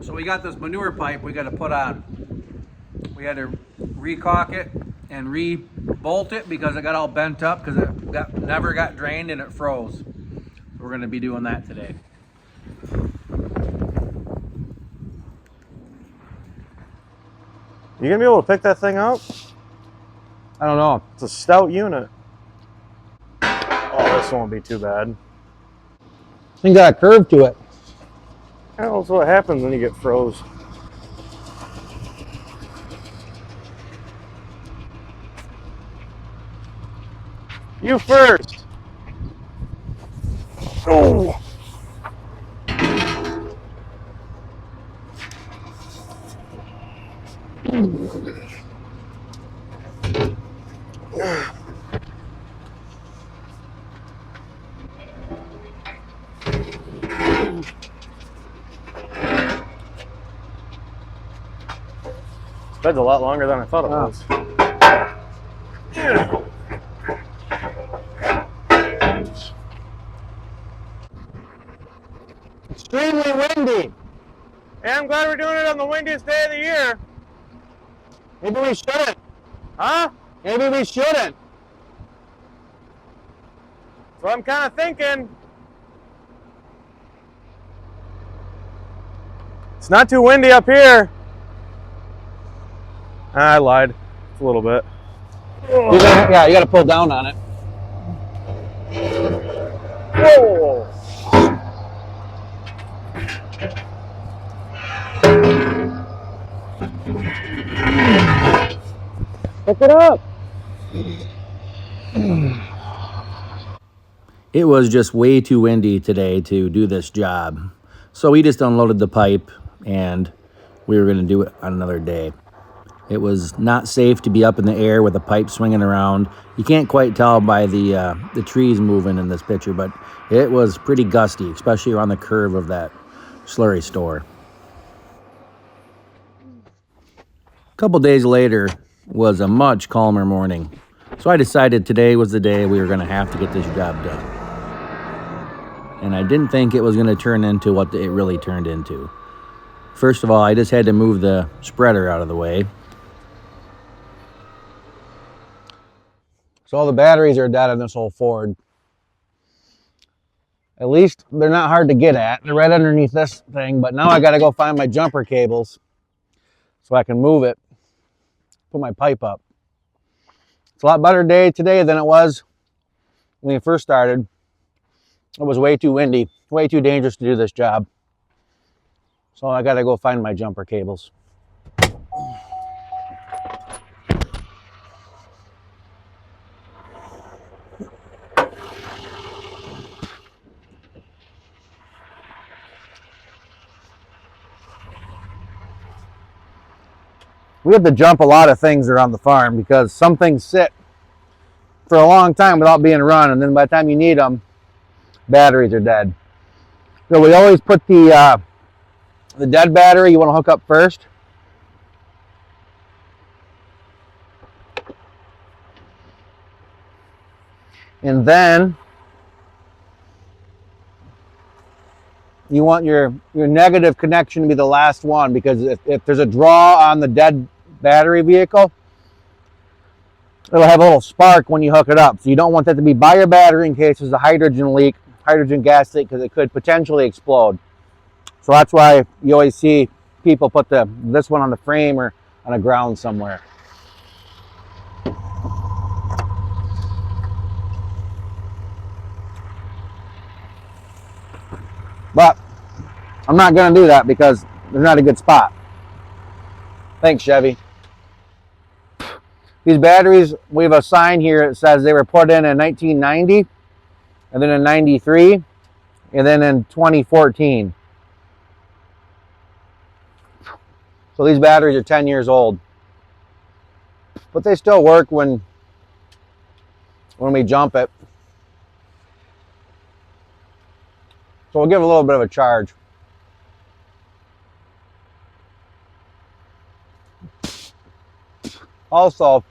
So we got this manure pipe we got to put on. We had to recaulk it and re-bolt it because it got all bent up because it never got drained and it froze. So we're going to be doing that today. You gonna be able to pick that thing up? I don't know. It's a stout unit. Oh, this won't be too bad. Thing got a curve to it. That's what happens when you get froze. You first. Oh. That's a lot longer than I thought it was. Extremely windy. Hey, I'm glad we're doing it on the windiest day of the year. Maybe we shouldn't. Huh? Maybe we shouldn't. So I'm kind of thinking. It's not too windy up here. I lied. It's a little bit. Yeah, you got to pull down on it. Whoa! Pick it up. It was just way too windy today to do this job. So we just unloaded the pipe and we were going to do it on another day. It was not safe to be up in the air with a pipe swinging around. You can't quite tell by the trees moving in this picture, but it was pretty gusty, especially around the curve of that slurry store. A couple days later was a much calmer morning. So I decided today was the day we were going to have to get this job done. And I didn't think it was going to turn into what it really turned into. First of all, I just had to move the spreader out of the way. So all the batteries are dead on this whole Ford. At least they're not hard to get at. They're right underneath this thing, but now I got to go find my jumper cables so I can move it, put my pipe up. It's a lot better day today than it was when we first started. It was way too windy, way too dangerous to do this job. So I got to go find my jumper cables. We have to jump a lot of things around the farm because some things sit for a long time without being run, and then by the time you need them, batteries are dead. So we always put the dead battery you want to hook up first. And then you want your negative connection to be the last one, because if there's a draw on the dead battery vehicle, it'll have a little spark when you hook it up. So you don't want that to be by your battery in case there's a hydrogen leak, hydrogen gas leak, because it could potentially explode. So that's why you always see people put this one on the frame or on the ground somewhere. But I'm not going to do that because there's not a good spot. Thanks, Chevy. These batteries, we have a sign here that says they were put in 1990, and then in 93, and then in 2014. So these batteries are 10 years old. But they still work when we jump it. So we'll give it a little bit of a charge. Also,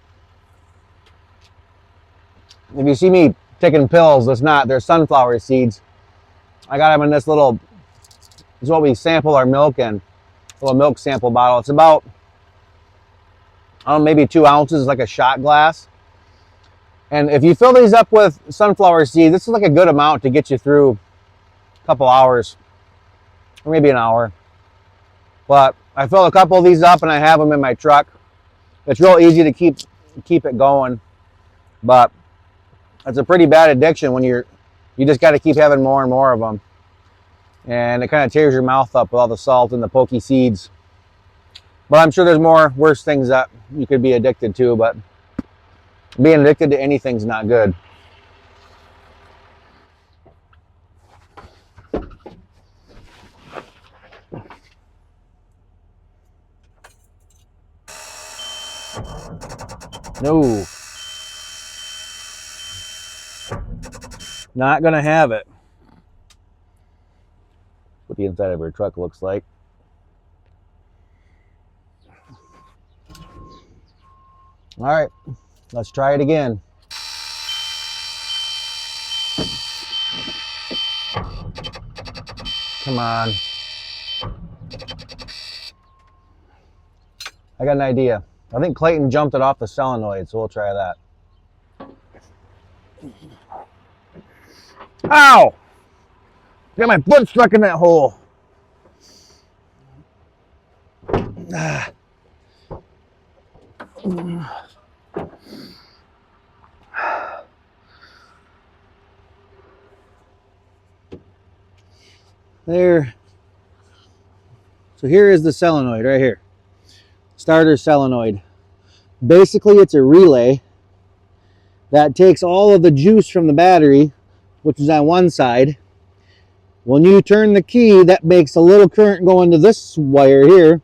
if you see me taking pills, they're sunflower seeds. I got them in this is what we sample our milk in. little milk sample bottle. It's about, I don't know, maybe 2 ounces, like a shot glass. And if you fill these up with sunflower seed, this is like a good amount to get you through a couple hours, or maybe an hour. But I fill a couple of these up and I have them in my truck. It's real easy to keep it going, but it's a pretty bad addiction when you just got to keep having more and more of them. And it kind of tears your mouth up with all the salt and the pokey seeds. But I'm sure there's worse things that you could be addicted to, but being addicted to anything's not good. No. Not gonna have it. What the inside of your truck looks like. All right, let's try it again. Come on. I got an idea. I think Clayton jumped it off the solenoid, so we'll try that. Ow! Got my foot stuck in that hole. There. So here is the solenoid right here. Starter solenoid. Basically, it's a relay that takes all of the juice from the battery, which is on one side. When you turn the key, that makes a little current go into this wire here,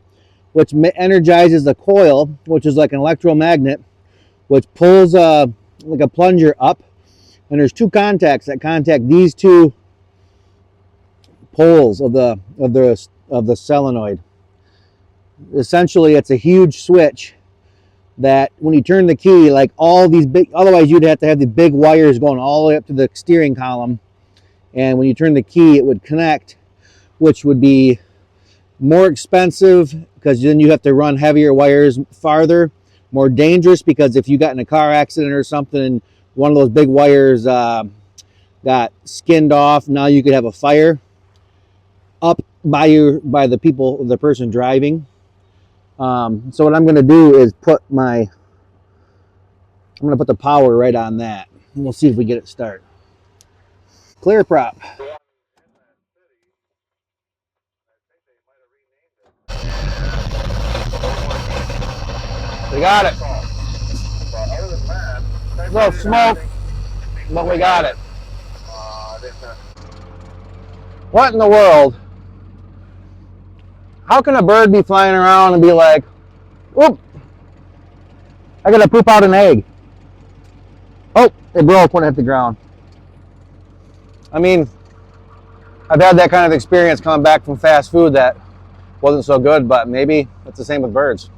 which energizes the coil, which is like an electromagnet, which pulls like a plunger up. And there's 2 contacts that contact these 2 poles of the solenoid. Essentially, it's a huge switch that when you turn the key, like all these big, otherwise you'd have to have the big wires going all the way up to the steering column. And when you turn the key, it would connect, which would be more expensive because then you have to run heavier wires farther, more dangerous because if you got in a car accident or something and one of those big wires got skinned off, now you could have a fire up by the person driving. So what I'm going to do is I'm going to put the power right on that, and we'll see if we get it start. Clear prop. We got it. A little smoke, but we got it. What in the world? How can a bird be flying around and be like, "Oop, I gotta poop out an egg"? Oh, it broke when it hit the ground. I mean, I've had that kind of experience coming back from fast food that wasn't so good, but maybe it's the same with birds.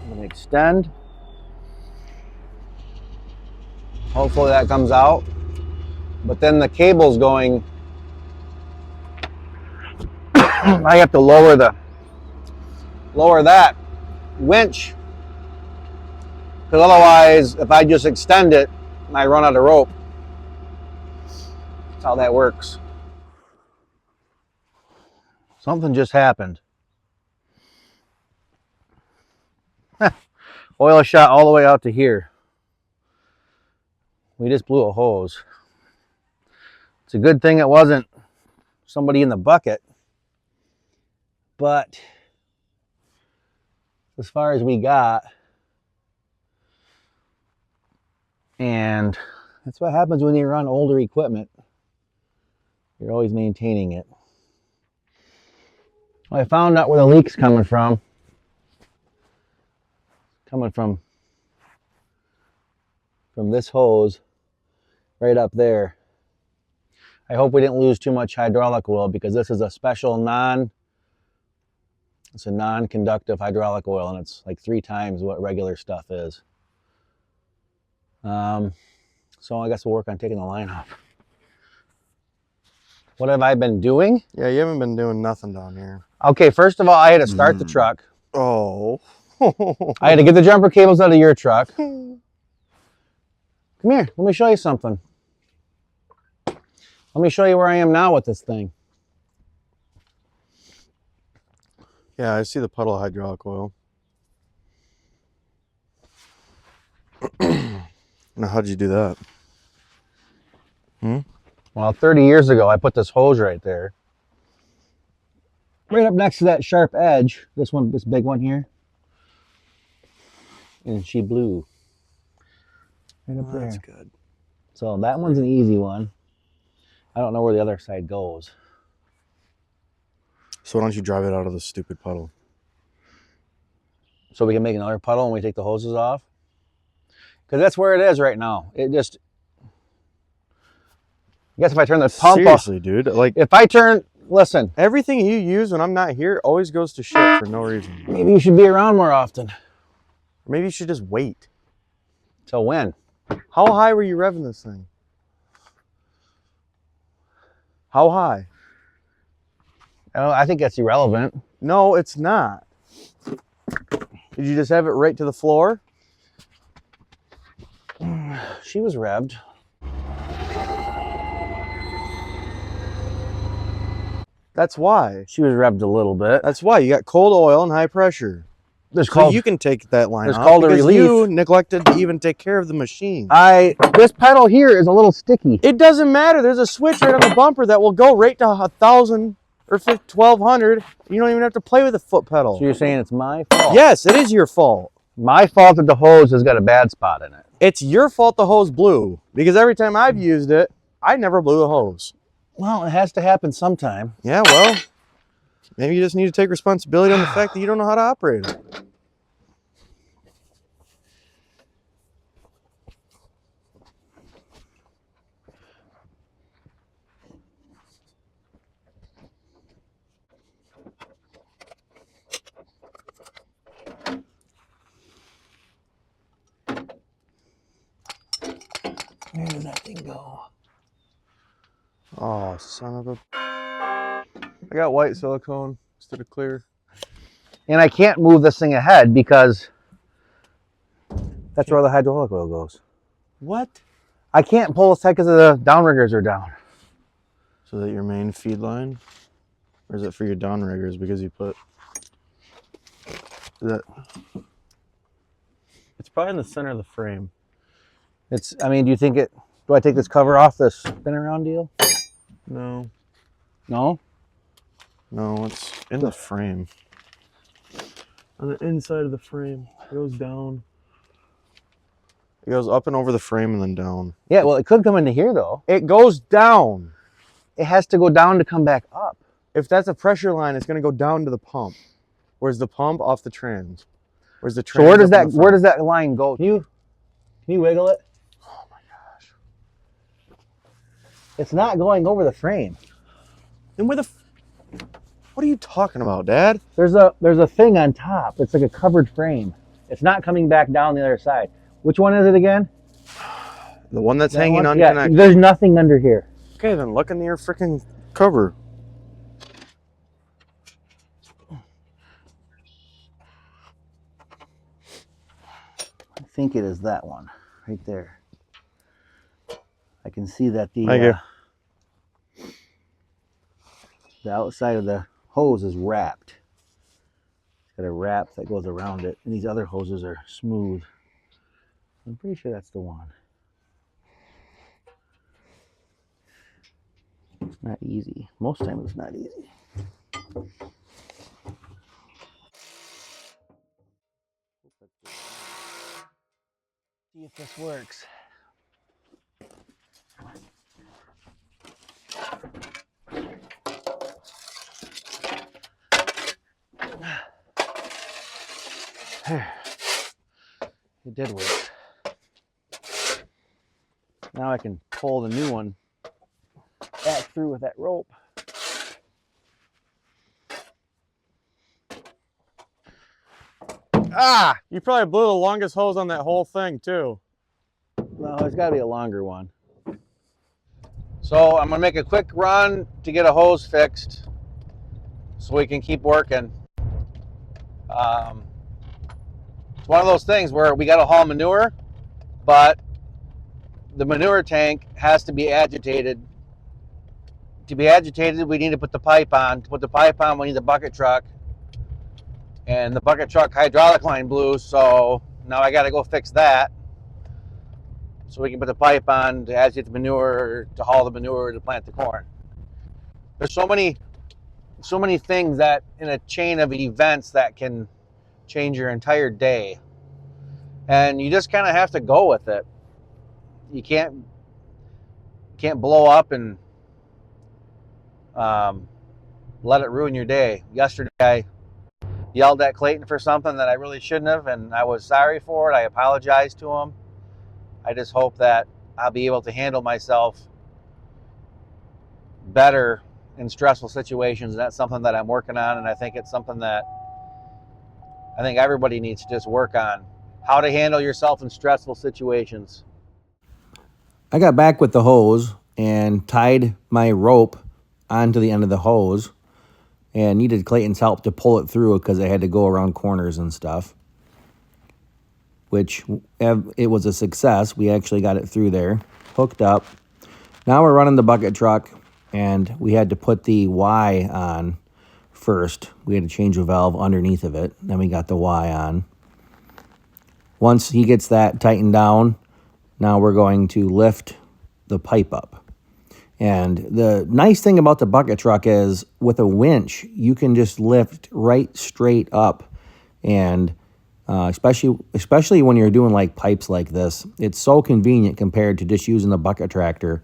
I'm gonna extend. Hopefully that comes out. But then the cable's going. I have to lower that winch, because otherwise, if I just extend it, I run out of rope. That's how that works. Something just happened. Oil shot all the way out to here. We just blew a hose. It's a good thing it wasn't somebody in the bucket. But as far as we got, and that's what happens when you run older equipment. You're always maintaining it. Well, I found out where the leak's coming from. Coming from this hose right up there. I hope we didn't lose too much hydraulic oil because this is a special it's a non-conductive hydraulic oil, and it's like 3 times what regular stuff is. So I guess we'll work on taking the line off. What have I been doing? Yeah, you haven't been doing nothing down here. Okay, first of all, I had to start the truck. Oh. I had to get the jumper cables out of your truck. Come here, let me show you something. Let me show you where I am now with this thing. Yeah, I see the puddle of hydraulic oil. Now, how'd you do that? Well, 30 years ago, I put this hose right there. Right up next to that sharp edge. This big one here. And she blew. Right up there. That's good. So that one's an easy one. I don't know where the other side goes. So why don't you drive it out of the stupid puddle? So we can make another puddle when we take the hoses off? Because that's where it is right now. It just... I guess if I turn the pump Seriously, off... dude. Like, if I turn... Listen. everything you use when I'm not here always goes to shit for no reason. Maybe you should be around more often. Or maybe you should just wait. Till when? How high were you revving this thing? How high? I think that's irrelevant. No, it's not. Did you just have it right to the floor? She was revved. That's why. She was revved a little bit. That's why. You got cold oil and high pressure. So you can take that line off. It's called a because relief. You neglected to even take care of the machine. This pedal here is a little sticky. It doesn't matter. There's a switch right on the bumper that will go right to 1,000 or 1,200. You don't even have to play with the foot pedal. So you're saying it's my fault? Yes, it is your fault. My fault that the hose has got a bad spot in it. It's your fault the hose blew. Because every time I've used it, I never blew a hose. Well, it has to happen sometime. Yeah, well, maybe you just need to take responsibility on the fact that you don't know how to operate it. Where did that thing go? Oh, son of a... I got white silicone instead of clear. And I can't move this thing ahead because that's where the hydraulic oil goes. What? I can't pull this tight because the downriggers are down. So that your main feed line? Or is it for your downriggers because you put... It's probably in the center of the frame. I mean, do I take this cover off this spin around deal? No. No? No, it's in the frame. On the inside of the frame. It goes down. It goes up and over the frame and then down. Yeah, well, it could come into here, though. It goes down. It has to go down to come back up. If that's a pressure line, it's going to go down to the pump. Where's the pump? Off the trans. Where's the trans? So where does that line go? Can you wiggle it? Oh my gosh. It's not going over the frame. Then what are you talking about, Dad? There's a thing on top. It's like a covered frame. It's not coming back down the other side. Which one is it again? The one that's hanging one? unconnected. Yeah, there's nothing under here. Okay, then look in your freaking cover. I think it is that one right there. I can see that Thank you. The outside of the hose is wrapped. It's got a wrap that goes around it, and these other hoses are smooth. I'm pretty sure that's the one. Not easy. Most times it's not easy. See if this works. It did work. Now I can pull the new one back through with that rope. Ah! You probably blew the longest hose on that whole thing, too. No, there's got to be a longer one. So I'm going to make a quick run to get a hose fixed so we can keep working. It's one of those things where we got to haul manure, but the manure tank has to be agitated. To be agitated, we need to put the pipe on. To put the pipe on, we need the bucket truck. And the bucket truck hydraulic line blew, so now I got to go fix that so we can put the pipe on to agitate the manure, to haul the manure, to plant the corn. There's so many things that in a chain of events that can change your entire day, and you just kind of have to go with it. You can't blow up and let it ruin your day. Yesterday I yelled at Clayton for something that I really shouldn't have, and I was sorry for it. I apologized to him. I just hope that I'll be able to handle myself better in stressful situations. And that's something that I'm working on, and I think it's something that I think everybody needs to just work on. How to handle yourself in stressful situations. I got back with the hose and tied my rope onto the end of the hose, and needed Clayton's help to pull it through because I had to go around corners and stuff, which it was a success. We actually got it through there, hooked up. Now we're running the bucket truck, and we had to put the Y on first. We had to change the valve underneath of it. Then we got the Y on. Once he gets that tightened down, now we're going to lift the pipe up. And the nice thing about the bucket truck is with a winch, you can just lift right straight up. And especially when you're doing like pipes like this, it's so convenient compared to just using the bucket tractor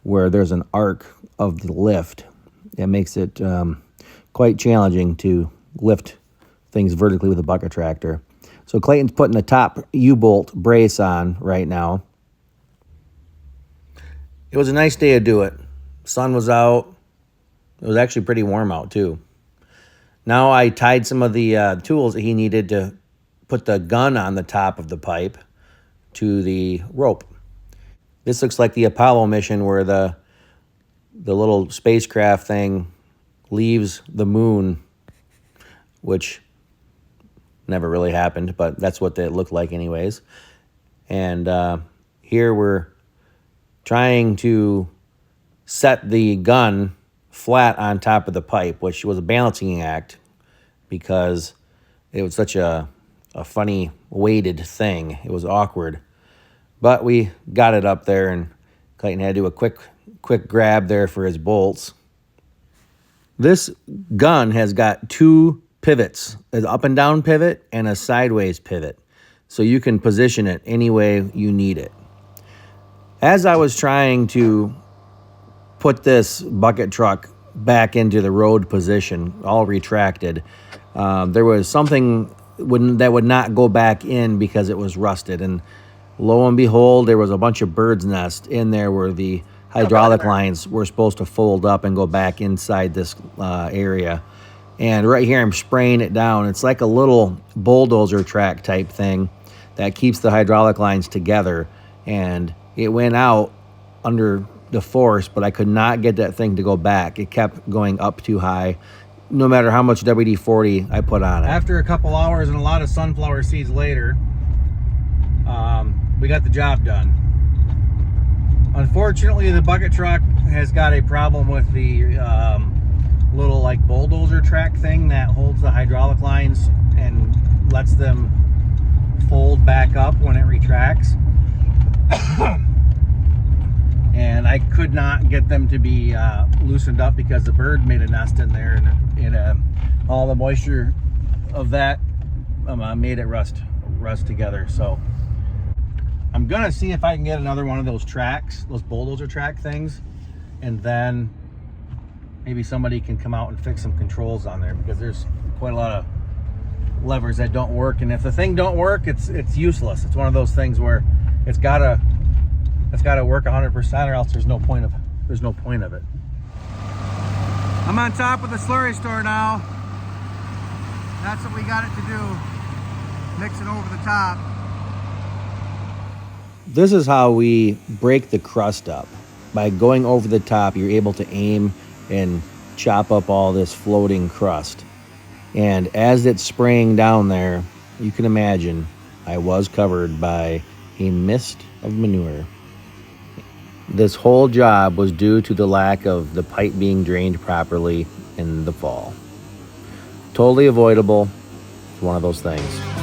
where there's an arc of the lift. It makes it quite challenging to lift things vertically with a bucket tractor. So Clayton's putting the top U-bolt brace on right now. It was a nice day to do it. Sun was out. It was actually pretty warm out too. Now I tied some of the tools that he needed to put the gun on the top of the pipe to the rope. This looks like the Apollo mission where the little spacecraft thing leaves the moon, which never really happened, but that's what it looked like anyways. And here we're trying to set the gun flat on top of the pipe, which was a balancing act because it was such a funny weighted thing. It was awkward. But we got it up there, and Clayton had to do a quick grab there for his bolts. This gun has got two pivots, an up and down pivot and a sideways pivot. So you can position it any way you need it. As I was trying to put this bucket truck back into the road position, all retracted, there was something that would not go back in because it was rusted. And lo and behold, there was a bunch of bird's nest in there where the hydraulic lines were supposed to fold up and go back inside this area. And right here, I'm spraying it down. It's like a little bulldozer track type thing that keeps the hydraulic lines together. And it went out under the force, but I could not get that thing to go back. It kept going up too high, no matter how much WD-40 I put on it. After a couple hours and a lot of sunflower seeds later, we got the job done. Unfortunately, the bucket truck has got a problem with the little like bulldozer track thing that holds the hydraulic lines and lets them fold back up when it retracts. And and I could not get them to be loosened up because the bird made a nest in there, and all the moisture of that made it rust together. So I'm gonna see if I can get another one of those tracks, those bulldozer track things, and then maybe somebody can come out and fix some controls on there, because there's quite a lot of levers that don't work, and if the thing don't work, it's useless. It's one of those things where it's gotta work 100%, or else there's no point of it. I'm on top of the slurry store now. That's what we got it to do. Mix it over the top. This is how we break the crust up. By going over the top, you're able to aim and chop up all this floating crust. And as it's spraying down there, you can imagine I was covered by a mist of manure. This whole job was due to the lack of the pipe being drained properly in the fall. Totally avoidable. It's one of those things.